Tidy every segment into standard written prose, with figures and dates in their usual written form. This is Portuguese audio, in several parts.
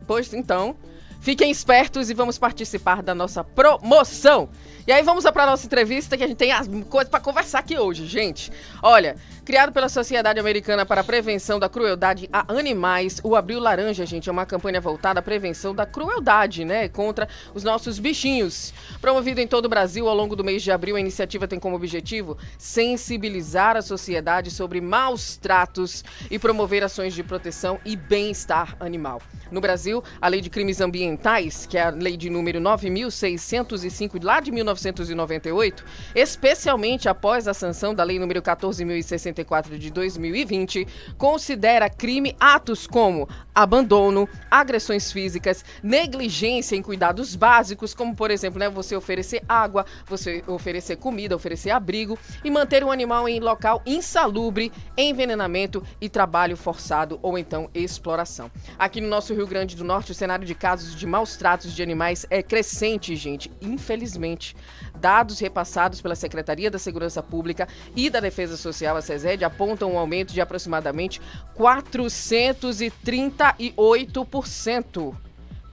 Pois então, fiquem espertos e vamos participar da nossa promoção. E aí vamos para a nossa entrevista, que a gente tem as coisas para conversar aqui hoje, gente. Olha, criado pela Sociedade Americana para a Prevenção da Crueldade a Animais, o Abril Laranja, gente, é uma campanha voltada à prevenção da crueldade, né, contra os nossos bichinhos. Promovido em todo o Brasil ao longo do mês de abril, a iniciativa tem como objetivo sensibilizar a sociedade sobre maus tratos e promover ações de proteção e bem-estar animal. No Brasil, a Lei de Crimes Ambientais, que é a lei de número 9.605, lá de 1998, especialmente após a sanção da Lei número 14.064 de 2020, considera crime atos como abandono, agressões físicas, negligência em cuidados básicos, como, por exemplo, né, você oferecer água, você oferecer comida, oferecer abrigo e manter um animal em local insalubre, envenenamento e trabalho forçado ou então exploração. Aqui no nosso Rio Grande do Norte, o cenário de casos de maus tratos de animais é crescente, gente, infelizmente. Dados repassados pela Secretaria da Segurança Pública e da Defesa Social, a SESED, apontam um aumento de aproximadamente 438%.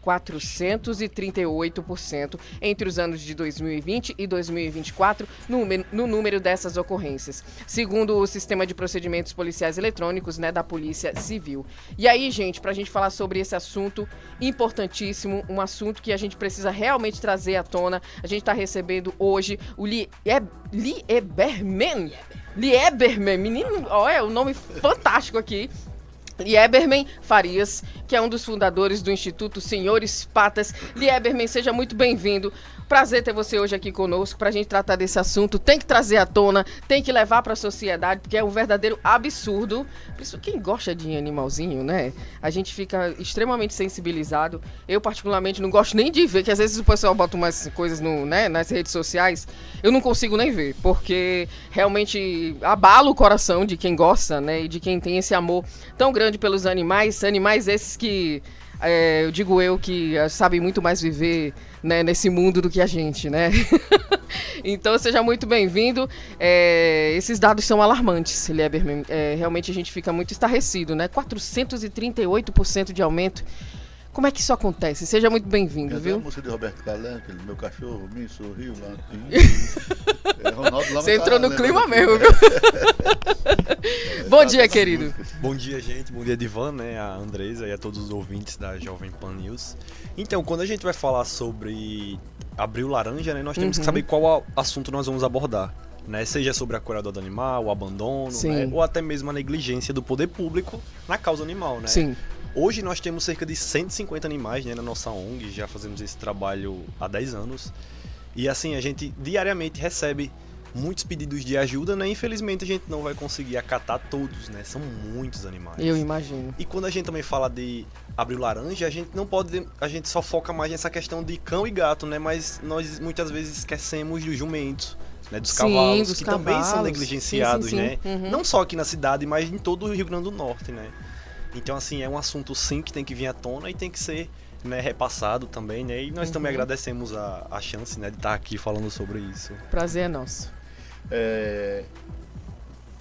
438% entre os anos de 2020 e 2024 no número dessas ocorrências, segundo o Sistema de Procedimentos Policiais Eletrônicos, né, da Polícia Civil. E aí, gente, para a gente falar sobre esse assunto importantíssimo, um assunto que a gente precisa realmente trazer à tona, a gente está recebendo hoje o Lieberman, menino, olha, o nome fantástico aqui, Lieberman Farias, que é um dos fundadores do Instituto Senhores Patas. Lieberman, seja muito bem-vindo. Prazer ter você hoje aqui conosco para a gente tratar desse assunto. Tem que trazer à tona, tem que levar para a sociedade, porque é um verdadeiro absurdo. Isso, quem gosta de animalzinho, né? A gente fica extremamente sensibilizado. Eu, particularmente, não gosto nem de ver, que às vezes o pessoal bota umas coisas nas redes sociais. Eu não consigo nem ver, porque realmente abala o coração de quem gosta, né? E de quem tem esse amor tão grande pelos animais. Animais esses que... eu digo que sabem muito mais viver, né, nesse mundo do que a gente, né? Então, seja muito bem-vindo. Esses dados são alarmantes, Lieberman. Realmente a gente fica muito estarrecido, né? 438% de aumento. Como é que isso acontece? Seja muito bem-vindo, viu? A música de Roberto Calan, aquele meu cachorro me sorriu lá. Você entrou no clima mesmo, viu? Bom dia, querido. Bom dia, gente. Bom dia, Divan, né? A Andresa e a todos os ouvintes da Jovem Pan News. Então, quando a gente vai falar sobre Abril Laranja, né? Nós temos que saber qual assunto nós vamos abordar. Né, seja sobre a crueldade do animal, o abandono, né, ou até mesmo a negligência do poder público na causa animal, né? Sim. Hoje nós temos cerca de 150 animais, né, na nossa ONG, já fazemos esse trabalho há 10 anos. E assim, a gente diariamente recebe muitos pedidos de ajuda, né? Infelizmente a gente não vai conseguir acatar todos, né? São muitos animais. Eu imagino. E quando a gente também fala de Abril Laranja, a gente não pode, a gente só foca mais nessa questão de cão e gato, né? Mas nós muitas vezes esquecemos dos jumentos, né, dos cavalos, que também são negligenciados, sim. Né? Não só aqui na cidade, mas em todo o Rio Grande do Norte, né? Então, assim, é um assunto, sim, que tem que vir à tona e tem que ser, né, repassado também, né? E nós também agradecemos a chance, né, de estar aqui falando sobre isso. Prazer é nosso.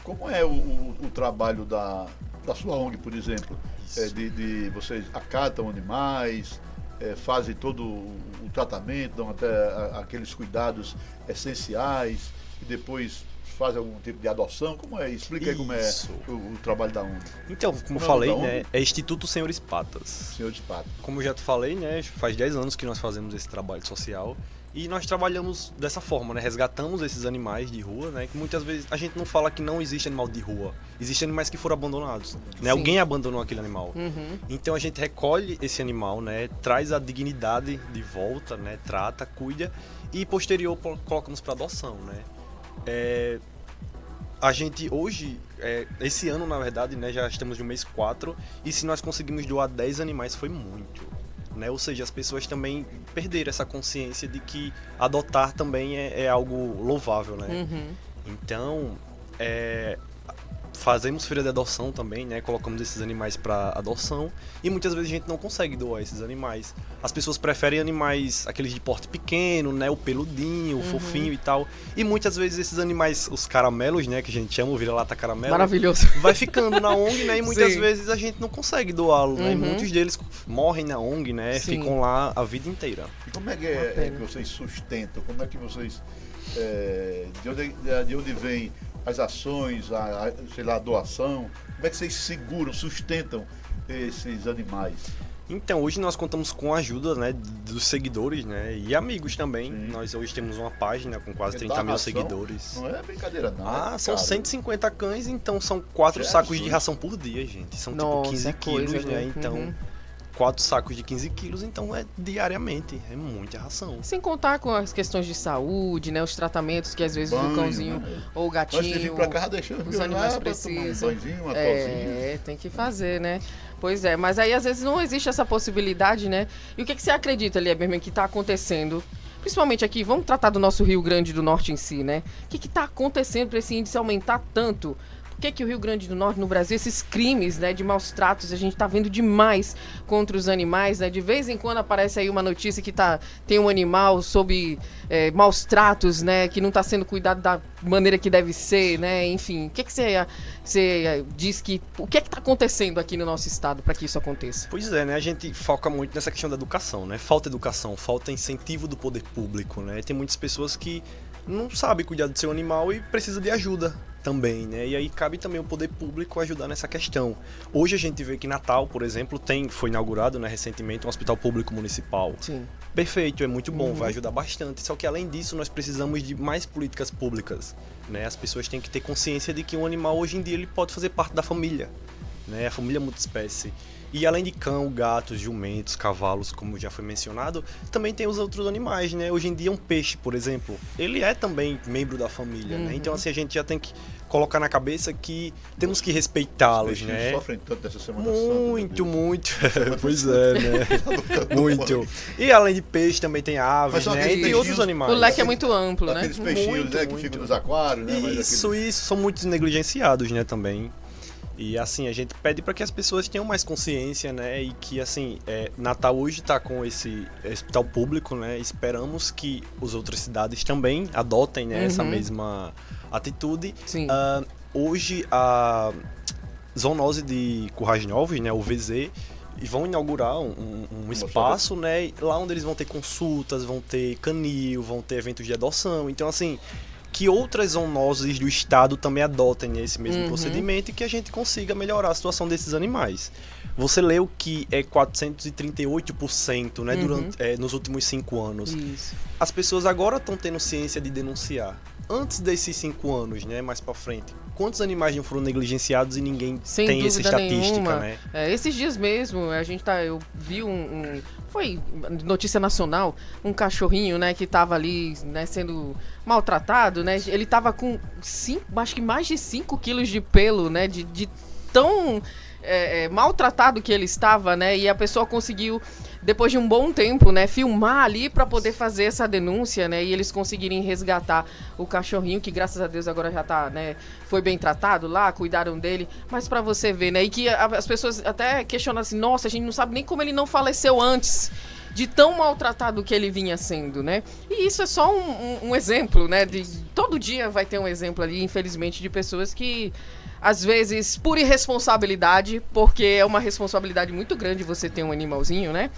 Como é o trabalho da sua ONG, por exemplo? De vocês acatam animais, fazem todo o tratamento, dão até aqueles cuidados essenciais e depois fazem algum tipo de adoção? Como é? Explica aí como é o trabalho da ONG. Então, como eu falei, né, é Instituto Senhores Patas. Senhores Patas. Como eu já te falei, né, faz 10 anos que nós fazemos esse trabalho social e nós trabalhamos dessa forma, né, resgatamos esses animais de rua, né, que muitas vezes a gente não fala que não existe animal de rua, existem animais que foram abandonados, né, alguém abandonou aquele animal. Então a gente recolhe esse animal, né, traz a dignidade de volta, né, trata, cuida e posterior colocamos para adoção, né. A gente hoje, esse ano na verdade, né, já estamos no mês 4 e se nós conseguimos doar 10 animais foi muito, né? Ou seja, as pessoas também perderam essa consciência de que adotar também é algo louvável, né? Então, fazemos feira de adoção também, né? Colocamos esses animais para adoção e muitas vezes a gente não consegue doar esses animais. As pessoas preferem animais, aqueles de porte pequeno, né? O peludinho, o fofinho e tal. E muitas vezes esses animais, os caramelos, né? Que a gente chama, o vira-lata caramelo. Maravilhoso. Vai ficando na ONG, né? E muitas Sim. vezes a gente não consegue doá-lo, né? E muitos deles morrem na ONG, né? Sim. Ficam lá a vida inteira. E como é que vocês sustentam? Como é que vocês... de onde vem as ações, sei lá, a doação? Como é que vocês seguram, sustentam esses animais? Então, hoje nós contamos com a ajuda, né, dos seguidores, né, e amigos também. Sim. Nós hoje temos uma página com quase Porque 30 mil ração seguidores. Não é brincadeira, não. São 150 cães, então são 4 Jesus. sacos de ração por dia, gente. São Nossa, tipo 15 é coisa, quilos, né? né? Então, 4 sacos de 15 quilos, então é diariamente. É muita ração. Sem contar com as questões de saúde, né? Os tratamentos que às vezes o Banho, cãozinho né? ou o Antes de vir gatinho, pra cá, deixa os animais lá pra tomar um precisam. banhozinho, uma tosinha. Tem que fazer, né? Pois é, mas aí às vezes não existe essa possibilidade, né? E o que você acredita, Lieberman, que está acontecendo? Principalmente aqui, vamos tratar do nosso Rio Grande do Norte em si, né? O que está acontecendo para esse índice aumentar tanto? Por que o Rio Grande do Norte, no Brasil, esses crimes, né, de maus tratos, a gente está vendo demais contra os animais, né? De vez em quando aparece aí uma notícia que tem um animal sob maus tratos, né? Que não está sendo cuidado da maneira que deve ser, né? Enfim, o que você diz que... O que está acontecendo aqui no nosso estado para que isso aconteça? Pois é, né? A gente foca muito nessa questão da educação, né? Falta educação, falta incentivo do poder público, né? Tem muitas pessoas que não sabem cuidar do seu animal e precisa de ajuda também, né? E aí cabe também o poder público ajudar nessa questão. Hoje a gente vê que Natal, por exemplo, foi inaugurado, né, recentemente um hospital público municipal. Sim. Perfeito, é muito bom, vai ajudar bastante. Só que além disso, nós precisamos de mais políticas públicas, né? As pessoas têm que ter consciência de que um animal hoje em dia ele pode fazer parte da família, né? A família multiespécie. E além de cão, gatos, jumentos, cavalos, como já foi mencionado, também tem os outros animais, né? Hoje em dia um peixe, por exemplo, ele é também membro da família, né? Então assim, a gente já tem que colocar na cabeça que temos que respeitá-los, né? Sofrem tanto dessa Semana Muito, Santa, muito. Pois é, né? Muito. E além de peixe também tem aves, né? E tem outros animais. O leque é muito amplo, né? Aqueles peixinhos, Muito, né, que ficam nos aquários, né? Isso, são muito negligenciados, né, também. E assim, a gente pede para que as pessoas tenham mais consciência, né? E que assim, Natal hoje está com esse hospital público, né? Esperamos que as outras cidades também adotem, né, essa mesma atitude. Sim. Hoje a zoonose de Currais Novos, né, o VZ, e vão inaugurar um espaço, né, lá onde eles vão ter consultas, vão ter canil, vão ter eventos de adoção. Então assim, que outras zoonoses do estado também adotem esse mesmo procedimento e que a gente consiga melhorar a situação desses animais. Você leu que é 438%, né, nos últimos 5 anos. Isso. As pessoas agora estão tendo ciência de denunciar. Antes desses 5 anos, né, mais pra frente, quantos animais não foram negligenciados e ninguém Sem tem essa dúvida estatística, nenhuma. né? Esses dias mesmo, eu vi foi notícia nacional, um cachorrinho, né, que tava ali, né, sendo maltratado, né? Ele tava com acho que mais de 5 quilos de pelo, né, de tão maltratado que ele estava, né? E a pessoa conseguiu, depois de um bom tempo, né, filmar ali para poder fazer essa denúncia, né? E eles conseguirem resgatar o cachorrinho, que graças a Deus agora já tá, né, foi bem tratado lá, cuidaram dele. Mas para você ver, né? E que as pessoas até questionam assim, nossa, a gente não sabe nem como ele não faleceu antes, de tão maltratado que ele vinha sendo, né? E isso é só um exemplo, né? Todo dia vai ter um exemplo ali, infelizmente, de pessoas que, às vezes, por irresponsabilidade, porque é uma responsabilidade muito grande você ter um animalzinho, né?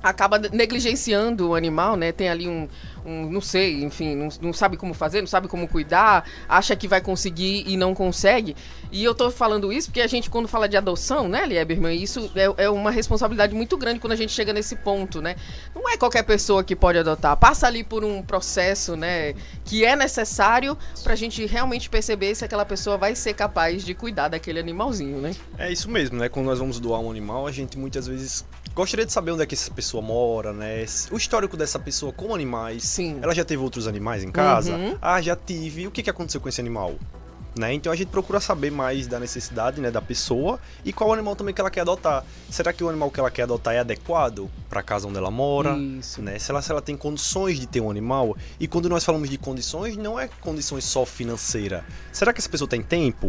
Acaba negligenciando o animal, né? Tem ali não sei, enfim, não sabe como fazer, não sabe como cuidar, acha que vai conseguir e não consegue. E eu tô falando isso porque a gente, quando fala de adoção, né, Lieberman, isso é uma responsabilidade muito grande quando a gente chega nesse ponto, né? Não é qualquer pessoa que pode adotar. Passa ali por um processo, né, que é necessário pra gente realmente perceber se aquela pessoa vai ser capaz de cuidar daquele animalzinho, né? É isso mesmo, né? Quando nós vamos doar um animal, a gente muitas vezes gostaria de saber onde é que essa pessoa mora, né? O histórico dessa pessoa com animais. Sim. Ela já teve outros animais em casa? Ah, já tive. E o que aconteceu com esse animal? né? Então a gente procura saber mais da necessidade, né, da pessoa e qual animal também que ela quer adotar. Será que o animal que ela quer adotar é adequado para a casa onde ela mora? Isso. Né? Se ela tem condições de ter um animal. E quando nós falamos de condições, não é condições só financeiras. Será que essa pessoa tem tempo?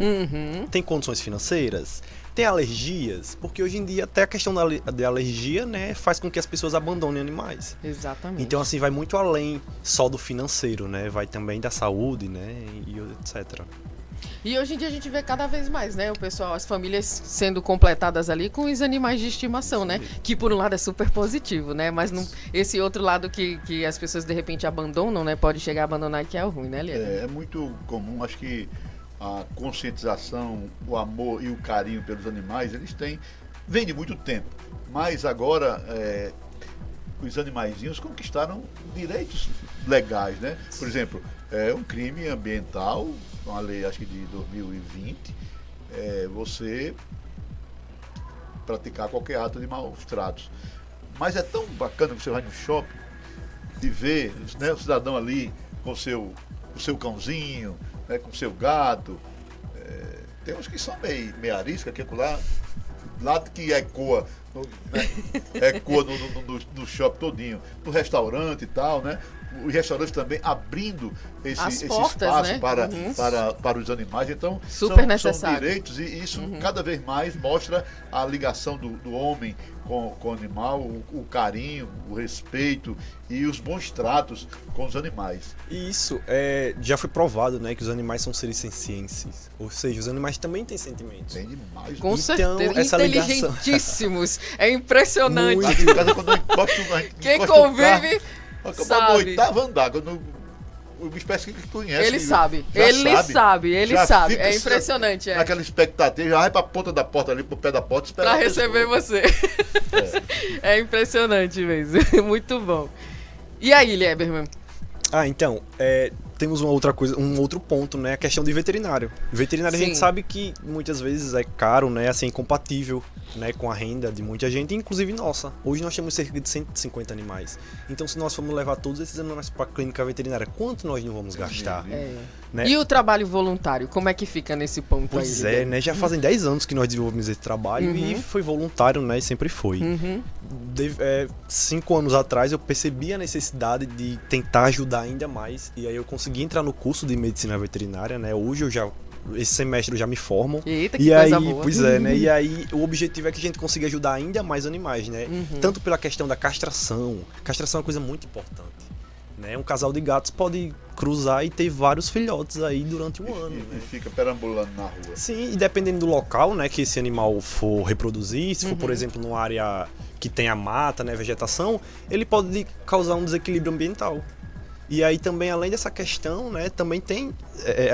Tem condições financeiras? Tem alergias? Porque hoje em dia até a questão da alergia, né, faz com que as pessoas abandonem animais. Exatamente. Então assim, vai muito além só do financeiro, né? Vai também da saúde, né? E etc. E hoje em dia a gente vê cada vez mais, né, o pessoal, as famílias sendo completadas ali com os animais de estimação, né? Que por um lado é super positivo, né? Mas não, esse outro lado que as pessoas de repente abandonam, né? Pode chegar a abandonar que é o ruim, né, Liane? É muito comum, acho que a conscientização, o amor e o carinho pelos animais, vem de muito tempo. Mas agora os animaizinhos conquistaram direitos legais, né? Por exemplo, é um crime ambiental, uma lei acho que de 2020, você praticar qualquer ato de maus tratos. Mas é tão bacana que você vai no shopping de ver, né, o cidadão ali com o seu cãozinho, né, com o seu gato. Tem uns que são meio arisca, que é lá que ecoa, ecoa no shopping todinho, no restaurante e tal, né? Os restaurantes também abrindo esse portas, espaço, né? para os animais. Então, super são necessário. direitos, e isso cada vez mais mostra a ligação do homem com o animal, o carinho, o respeito e os bons tratos com os animais. E isso já foi provado, né, que os animais são seres sencientes. Ou seja, os animais também têm sentimentos. Tem demais. Com Então, certeza, essa ligação... inteligentíssimos. É impressionante. Lá de casa, quando eu encosto Quem encosto convive no carro, sabe. no oitavo andar, uma espécie que conhece. Ele sabe, já ele já sabe. fica É impressionante, naquela expectativa, já vai pra ponta da porta ali, pro pé da porta, esperar pra a receber pessoa. você. É impressionante mesmo. Muito bom. E aí, Lieberman? Então, temos uma outra coisa, um outro ponto, né? A questão de veterinário. Veterinário a Sim. gente sabe que muitas vezes é caro, né? Assim, incompatível, né? Com a renda de muita gente, inclusive nossa. Hoje nós temos cerca de 150 animais. Então, se nós formos levar todos esses animais para a clínica veterinária, quanto nós não vamos gastar? Né? E o trabalho voluntário, como é que fica nesse ponto Pois aí? né? Já fazem 10 anos que nós desenvolvemos esse trabalho e foi voluntário, né? E sempre foi. 5 anos atrás eu percebi a necessidade de tentar ajudar ainda mais e aí eu consegui entrar no curso de medicina veterinária, né? Hoje esse semestre eu já me formo. Eita, que e coisa aí, boa. Pois é, né? E aí o objetivo é que a gente consiga ajudar ainda mais animais, né? Tanto pela questão da castração. Castração é uma coisa muito importante, né? Um casal de gatos pode cruzar e ter vários filhotes aí durante um ano, E né? fica perambulando na rua. Sim, e dependendo do local, né, que esse animal for reproduzir, se for, por exemplo, numa área que tenha mata, né, vegetação, ele pode causar um desequilíbrio ambiental. E aí também, além dessa questão, né, também tem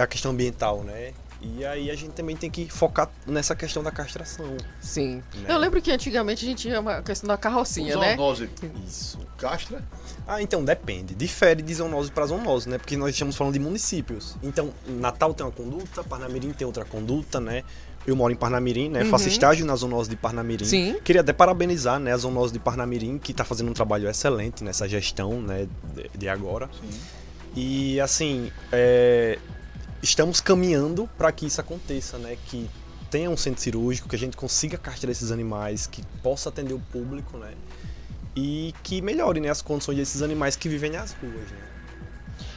a questão ambiental, né? E aí a gente também tem que focar nessa questão da castração. Sim. Né? Eu lembro que antigamente a gente tinha a questão da carrocinha, né? Zoonose Isso. castra? Então, depende. Difere de zoonose para zoonose, né? Porque nós estamos falando de municípios. Então, Natal tem uma conduta, Parnamirim tem outra conduta, né? Eu moro em Parnamirim, né? Faço estágio na zoonose de Parnamirim. Sim. Queria até parabenizar, né, a zoonose de Parnamirim, que está fazendo um trabalho excelente nessa gestão, né, de agora. Sim. E, assim, estamos caminhando para que isso aconteça, né? Que tenha um centro cirúrgico, que a gente consiga castrar esses animais, que possa atender o público, né? E que melhore, né, as condições desses animais que vivem nas ruas, né?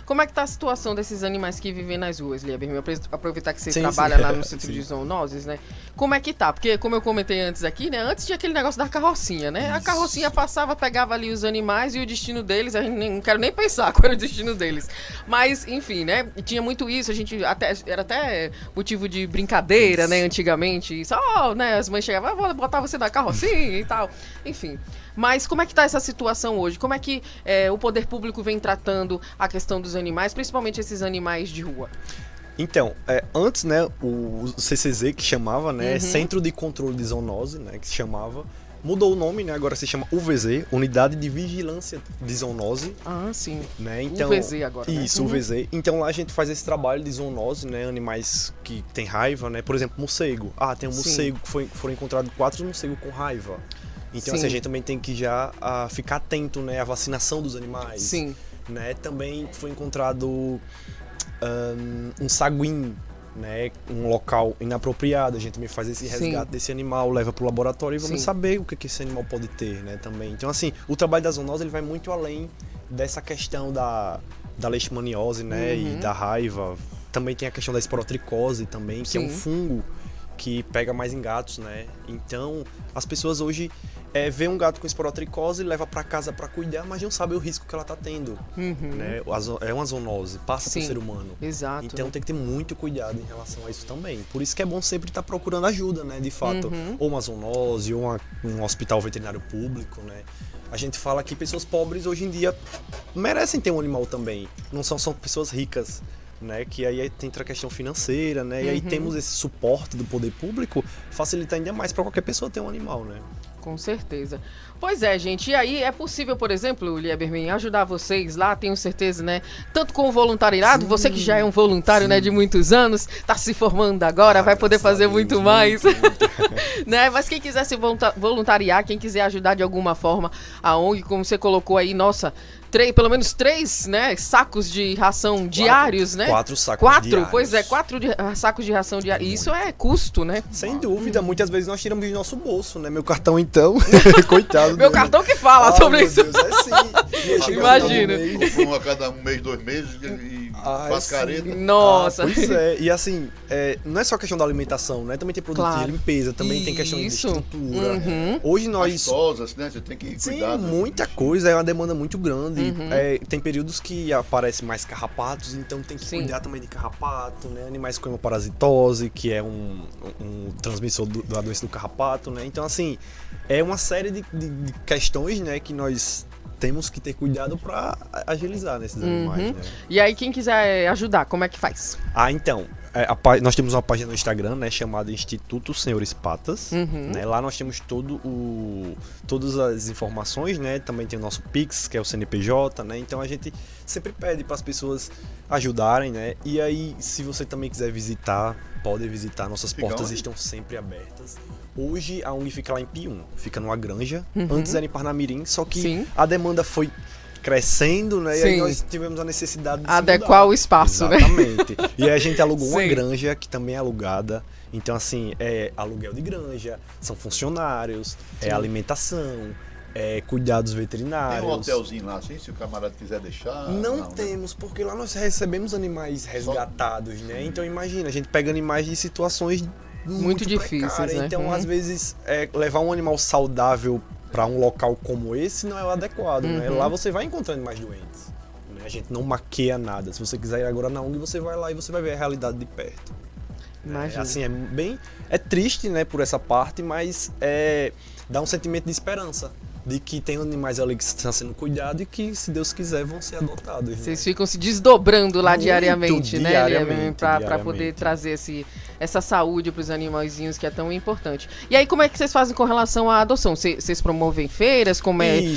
Como é que tá a situação desses animais que vivem nas ruas, Lieberman? Aproveitar que você Sim, trabalha sim. lá no centro Sim. de zoonoses, né? Como é que tá? Porque, como eu comentei antes aqui, né? Antes tinha aquele negócio da carrocinha, né? A carrocinha passava, pegava ali os animais e o destino deles, a gente não quero nem pensar qual era o destino deles. Mas, enfim, né? Tinha muito isso, a gente era até motivo de brincadeira, né? Antigamente. Só, né? As mães chegavam, vou botar você na carrocinha e tal. Enfim. Mas como é que tá essa situação hoje? Como é que o poder público vem tratando a questão dos animais, principalmente esses animais de rua? Então, antes, né, o CCZ, que chamava, né, Centro de Controle de Zoonose, né, que se chamava, mudou o nome, né, agora se chama UVZ, Unidade de Vigilância de Zoonose. Ah, sim. Né, então, UVZ agora, né? Isso, UVZ. Então lá a gente faz esse trabalho de zoonose, né, animais que têm raiva, né, por exemplo, morcego. Tem um morcego que foram encontrados 4 morcegos com raiva. Então, assim, a gente também tem que já ficar atento, né, à vacinação dos animais. Sim. Né? Também foi encontrado um saguim, né, um local inapropriado, a gente também faz esse resgate desse animal, leva para o laboratório e vamos saber o que esse animal pode ter, né, também. Então, assim, o trabalho da zoonose ele vai muito além dessa questão da leishmaniose, né, e da raiva. Também tem a questão da esporotricose também, que é um fungo que pega mais em gatos, né. Então, as pessoas hoje vê um gato com esporotricose, leva para casa para cuidar, mas não sabe o risco que ela tá tendo, né? É uma zoonose, passa pro ser humano. Exato. Então tem que ter muito cuidado em relação a isso também. Por isso que é bom sempre estar procurando ajuda, né? De fato, ou uma zoonose, ou um hospital veterinário público, né? A gente fala que pessoas pobres hoje em dia merecem ter um animal também. Não são pessoas ricas, né? Que aí entra a questão financeira, né? E aí temos esse suporte do poder público, facilita ainda mais para qualquer pessoa ter um animal, né? Com certeza. Pois é, gente. E aí é possível, por exemplo, Lieberman, ajudar vocês lá, tenho certeza, né? Tanto com o voluntariado, você que já é um voluntário, né, de muitos anos, tá se formando agora, vai poder fazer muito mais. Né? Mas quem quiser se voluntariar, quem quiser ajudar de alguma forma, a ONG, como você colocou aí, nossa, pelo menos 3, né, sacos de ração diários, né? 4 sacos diários. Pois é, 4 sacos de ração diários. Isso é custo, né? Sem dúvida, muitas vezes nós tiramos do nosso bolso, né? Meu cartão, então, coitado. Meu cartão que fala sobre isso. Deus, é sim. Imagina. Um a cada mês, 2 meses e faz careta. Nossa. Pois é, e assim, não é só questão da alimentação, né? Também tem produto de limpeza, também tem questão de estrutura. Hoje nós... Pastosas, né? Você tem que cuidar. Sim, muita coisa, é uma demanda muito grande. Tem períodos que aparecem mais carrapatos, então tem que cuidar também de carrapato, né? Animais com hemoparasitose, que é um transmissor da doença do carrapato, né? Então, assim, é uma série de questões, né, que nós temos que ter cuidado para agilizar nesses animais, né? E aí, quem quiser ajudar, como é que faz? Então, nós temos uma página no Instagram, né, chamada Instituto Senhores Patas, né? Lá nós temos todas as informações, né? Também tem o nosso Pix, que é o CNPJ, né? Então a gente sempre pede para as pessoas ajudarem, né? E aí, se você também quiser visitar, pode visitar, nossas portas estão sempre abertas. Hoje a ONG fica lá em Pium, fica numa granja. Antes era em Parnamirim, só que a demanda foi crescendo, né? E aí nós tivemos a necessidade de adequar o espaço, exatamente. E aí a gente alugou uma granja, que também é alugada. Então, assim, é aluguel de granja, são funcionários, é alimentação, cuidados veterinários. Tem um hotelzinho lá, assim, se o camarada quiser deixar? Não temos, porque lá nós recebemos animais resgatados, né? Então, imagina, a gente pega animais de situações muito difíceis, né? Então, às vezes, levar um animal saudável para um local como esse não é o adequado, né? Lá você vai encontrar animais doentes, né? A gente não maqueia nada. Se você quiser ir agora na ONG, você vai lá e você vai ver a realidade de perto. Assim, é triste, né, por essa parte, mas dá um sentimento de esperança. De que tem animais ali que estão sendo cuidados e que, se Deus quiser, vão ser adotados. Vocês ficam se desdobrando lá diariamente, né, para diariamente. poder trazer essa saúde para os animaizinhos que é tão importante. E aí, como é que vocês fazem com relação à adoção? Vocês promovem feiras?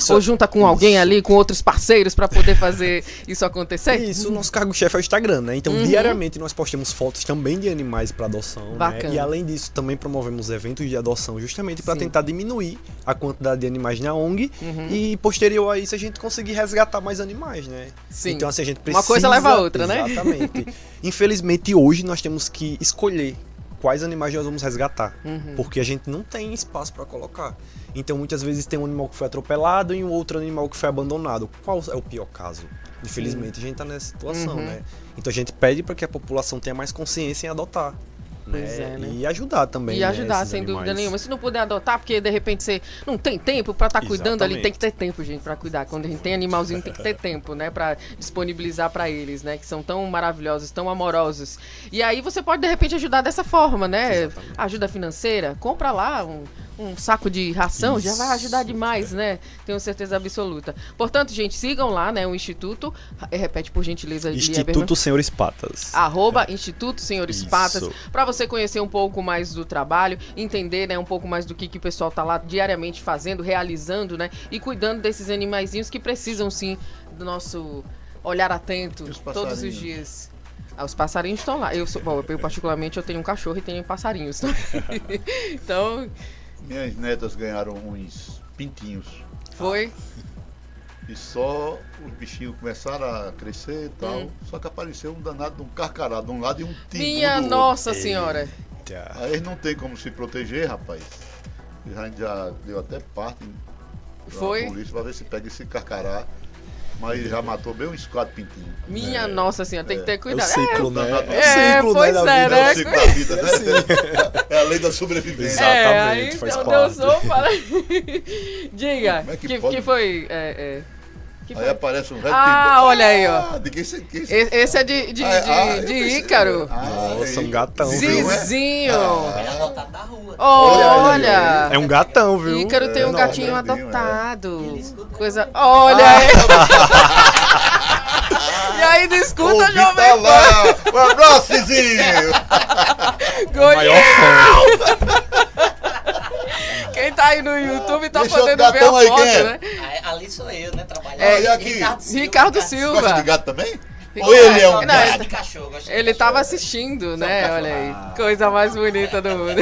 Ou junta com alguém ali, com outros parceiros, para poder fazer isso acontecer? Isso, o nosso cargo-chefe é o Instagram, né? Então, diariamente nós postamos fotos também de animais para adoção. Bacana. Né? E além disso, também promovemos eventos de adoção, justamente para tentar diminuir a quantidade de animais na ONG. E posterior a isso, a gente conseguir resgatar mais animais, né? Sim. Então, assim, a gente precisa... Uma coisa leva a outra, né? Exatamente. Infelizmente, hoje nós temos que escolher quais animais nós vamos resgatar, porque a gente não tem espaço para colocar. Então, muitas vezes tem um animal que foi atropelado e um outro animal que foi abandonado. Qual é o pior caso? Infelizmente, a gente está nessa situação, né? Então, a gente pede para que a população tenha mais consciência em adotar. Né? E ajudar também. E ajudar, sem dúvida nenhuma. Se não puder adotar, porque de repente você não tem tempo pra estar cuidando ali, tem que ter tempo, gente, pra cuidar. Quando a gente tem animalzinho, tem que ter tempo, né, pra disponibilizar pra eles, né, que são tão maravilhosos, tão amorosos. E aí você pode, de repente, ajudar dessa forma, né? Exatamente. Ajuda financeira, compra lá um saco de ração, já vai ajudar demais, né? Tenho certeza absoluta. Portanto, gente, sigam lá, né, o Instituto, repete por gentileza. Instituto Senhores Patas. @Instituto Senhores Patas, pra você conhecer um pouco mais do trabalho, entender, né, um pouco mais do que o pessoal tá lá diariamente fazendo, realizando, né, e cuidando desses animaizinhos que precisam, sim, do nosso olhar atento todos os dias. Os passarinhos estão lá. Eu particularmente, eu tenho um cachorro e tenho passarinhos. Então... Minhas netas ganharam uns pintinhos. Foi? E só os bichinhos começaram a crescer e tal. Só que apareceu um danado de um carcará de um lado e um timbu Minha do Nossa outro. Senhora. Aí eles não tem como se proteger, rapaz. A gente já deu até parte Foi? pra polícia pra ver se pega esse carcará. Mas já matou bem uns 4 pintinhos. Minha Nossa Senhora, tem que ter É o cuidado. ciclo, né? É, o ciclo, pois né, da é, vida. né? É o ciclo da vida, né? É a lei da sobrevivência. Exatamente, aí faz então parte. deu sopa. Diga, Como é que pode? que foi? Que Aí foi? aparece um velho Olha aí, ó. Ah, de quem você quis? Esse é de eu pensei- Ícaro. Nossa, um gatão, viu? Zizinho. Ele é adotado da rua. Olha. É um gatão, viu? Ícaro tem um não, gatinho grandinho, adotado. Ele escuta. Coisa. Olha aí. E aí, discuta, Ouvi Jovem tá Pan. lá. Um abraço, Cizinho. Maior fã. Quem tá aí no YouTube tá Deixa eu podendo ver a gatão aí, foto, quem é? né? Ali sou eu, né? Trabalhando. É, e aqui? Ricardo Silva. Gosta de gato também? Ou ele é um Não, gato? De cachorro, gosto de Ele cachorro. tava assistindo, né? cachorro. Olha aí. Coisa mais bonita do mundo.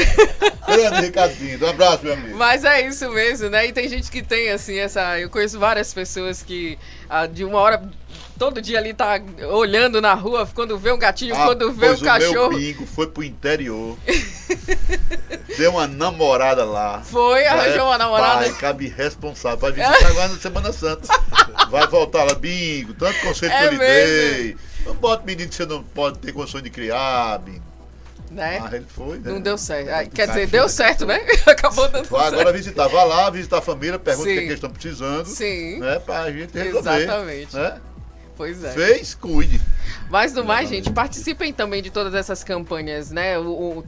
Grande Ricardinho. Um abraço, meu amigo. Mas é isso mesmo, né? E tem gente que tem, assim, eu conheço várias pessoas que de uma hora, todo dia ali tá olhando na rua, quando vê um gatinho, quando vê pois um cachorro. O meu pingo foi pro interior. Deu uma namorada lá. Foi, arranjou uma namorada. Pai, cabe responsável. Vai visitar agora na Semana Santa. Vai voltar lá, bingo. Tanto conselho que eu lhe dei. Não bota menino que você não pode ter condições de criar, bingo. Né? Mas ele foi, né? Não deu certo. Quer dizer, deu certo, né? Acabou dando Vai certo. agora visitar. Vai lá, visitar a família, pergunta o que, Sim. é que eles estão precisando. Sim. Né, pra gente resolver. Exatamente. Né? Pois é. Fez, cuide. Mas no mais, gente, participem também de todas essas campanhas, né?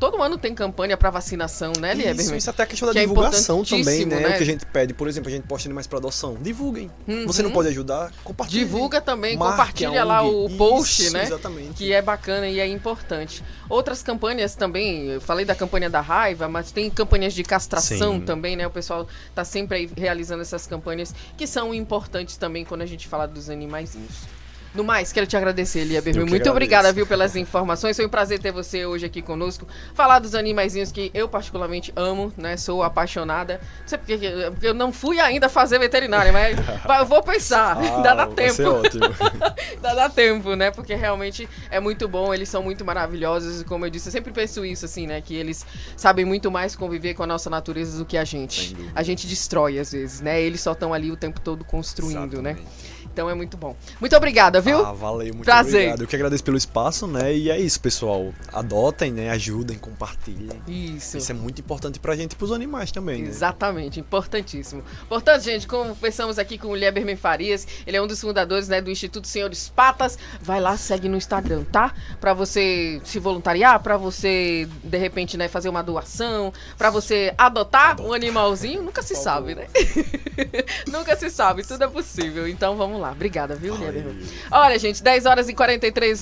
Todo ano tem campanha pra vacinação, né, Lieberman? Isso até a questão da Que é divulgação também, importantíssimo, né? né? O que a gente pede, por exemplo, a gente posta animais para adoção. Divulguem. Uhum. Você não pode ajudar? Compartilhe. Divulga também, Marque compartilha a lá o ONG. post, Isso, né? Exatamente. Que é bacana e é importante. Outras campanhas também, eu falei da campanha da raiva, mas tem campanhas de castração Sim. também, né? O pessoal tá sempre aí realizando essas campanhas que são importantes também quando a gente fala dos animaizinhos. No mais, quero te agradecer, Lieberman. Eu que Muito agradeço. obrigada, viu, pelas informações. Foi um prazer ter você hoje aqui conosco. Falar dos animaizinhos que eu particularmente amo, né? Sou apaixonada. Não sei porque eu não fui ainda fazer veterinária, mas eu vou pensar. Ainda dá vai tempo. ser ótimo. Ainda dá tempo, né? Porque realmente é muito bom, eles são muito maravilhosos. E como eu disse, eu sempre penso isso, assim, né? Que eles sabem muito mais conviver com a nossa natureza do que a gente. Sem dúvida. A gente destrói, às vezes, né? Eles só estão ali o tempo todo construindo, né? Exatamente. Então é muito bom. Muito obrigada, viu? Valeu, muito Prazer. obrigado. Eu que agradeço pelo espaço, né? E é isso, pessoal. Adotem, né? Ajudem, compartilhem. Isso. Isso é muito importante pra gente e pros animais também, né? Exatamente, importantíssimo. Portanto, gente, conversamos aqui com o Lieberman Farias, ele é um dos fundadores, né, do Instituto Senhores Patas. Vai lá, segue no Instagram, tá? Pra você se voluntariar, pra você, de repente, né, fazer uma doação, pra você adotar um animalzinho, nunca se sabe, né? Nunca se sabe, tudo é possível. Então vamos lá. Obrigada, viu, Lieberman? Olha, gente, 10 horas e 43